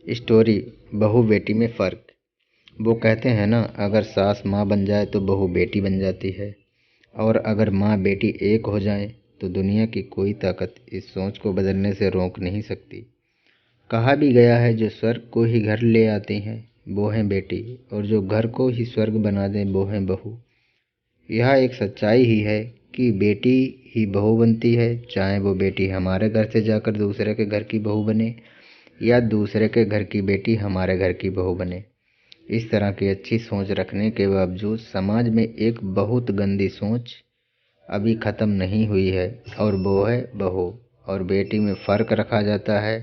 Story बहू बेटी में फ़र्क। वो कहते हैं ना, अगर सास माँ बन जाए तो बहू बेटी बन जाती है, और अगर माँ बेटी एक हो जाए तो दुनिया की कोई ताकत इस सोच को बदलने से रोक नहीं सकती। कहा भी गया है, जो स्वर्ग को ही घर ले आती हैं वो हैं बेटी, और जो घर को ही स्वर्ग बना दें वो हैं बहू। यह एक सच्चाई ही है कि बेटी ही बहू बनती है, चाहे वो बेटी हमारे घर से जाकर दूसरे के घर की बहू बने या दूसरे के घर की बेटी हमारे घर की बहू बने। इस तरह की अच्छी सोच रखने के बावजूद समाज में एक बहुत गंदी सोच अभी ख़त्म नहीं हुई है, और वो है बहू और बेटी में फ़र्क रखा जाता है।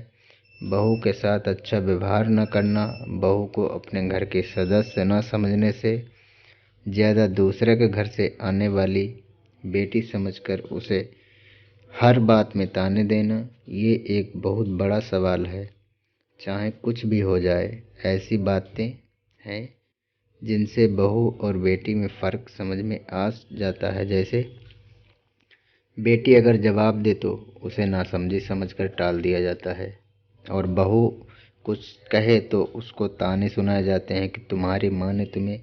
बहू के साथ अच्छा व्यवहार न करना, बहू को अपने घर के सदस्य न समझने से ज़्यादा दूसरे के घर से आने वाली बेटी समझकर उसे हर बात में ताने देना, ये एक बहुत बड़ा सवाल है। चाहे कुछ भी हो जाए, ऐसी बातें हैं जिनसे बहू और बेटी में फ़र्क समझ में आ जाता है। जैसे बेटी अगर जवाब दे तो उसे नासमझी समझकर टाल दिया जाता है, और बहू कुछ कहे तो उसको ताने सुनाए जाते हैं कि तुम्हारी माँ ने तुम्हें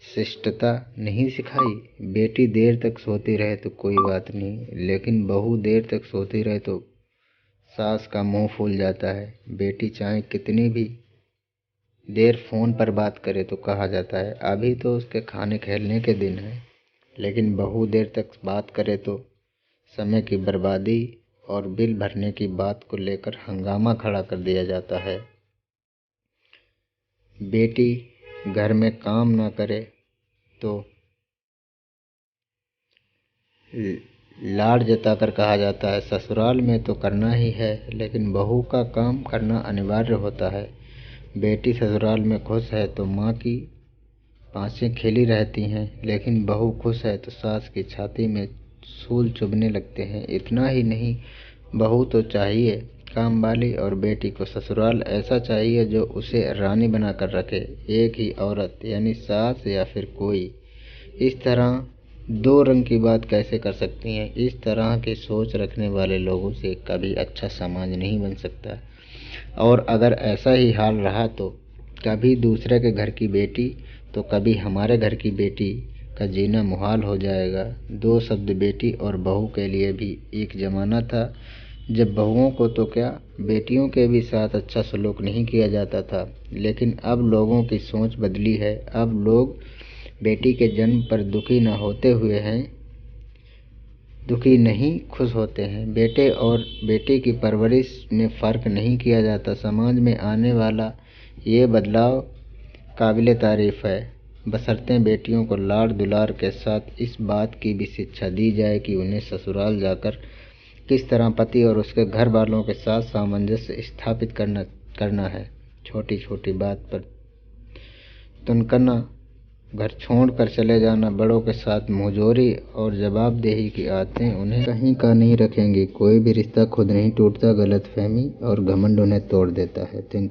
शिष्टता नहीं सिखाई। बेटी देर तक सोती रहे तो कोई बात नहीं, लेकिन बहू देर तक सोती रहे तो सास का मुंह फूल जाता है। बेटी चाहे कितनी भी देर फ़ोन पर बात करे तो कहा जाता है अभी तो उसके खाने खेलने के दिन हैं, लेकिन बहू देर तक बात करे तो समय की बर्बादी और बिल भरने की बात को लेकर हंगामा खड़ा कर दिया जाता है। बेटी घर में काम ना करे तो लाड़ जताकर कहा जाता है ससुराल में तो करना ही है, लेकिन बहू का काम करना अनिवार्य होता है। बेटी ससुराल में खुश है तो माँ की पाँसें खिली रहती हैं, लेकिन बहू खुश है तो सास की छाती में सूल चुभने लगते हैं। इतना ही नहीं, बहू तो चाहिए काम वाली, और बेटी को ससुराल ऐसा चाहिए जो उसे रानी बनाकर रखे। एक ही औरत यानी सास या फिर कोई इस तरह दो रंग की बात कैसे कर सकती हैं। इस तरह की सोच रखने वाले लोगों से कभी अच्छा समाज नहीं बन सकता, और अगर ऐसा ही हाल रहा तो कभी दूसरे के घर की बेटी तो कभी हमारे घर की बेटी का जीना मुहाल हो जाएगा। दो शब्द बेटी और बहू के लिए भी एक ज़माना था जब बहुओं को तो क्या, बेटियों के भी साथ अच्छा सलूक नहीं किया जाता था, लेकिन अब लोगों की सोच बदली है। अब लोग बेटी के जन्म पर दुखी न होते हुए हैं, दुखी नहीं खुश होते हैं। बेटे और बेटी की परवरिश में फ़र्क नहीं किया जाता। समाज में आने वाला ये बदलाव काबिले तारीफ़ है, बशर्ते बेटियों को लाड़ दुलार के साथ इस बात की भी शिक्षा दी जाए कि उन्हें ससुराल जाकर किस तरह पति और उसके घर वालों के साथ सामंजस्य स्थापित करना है। छोटी छोटी बात पर तुनकना, घर छोड़कर चले जाना, बड़ों के साथ मुंहजोरी और जवाबदेही की आदतें उन्हें कहीं का नहीं रखेंगी। कोई भी रिश्ता खुद नहीं टूटता, गलतफहमी और घमंड उन्हें तोड़ देता है। Thank you.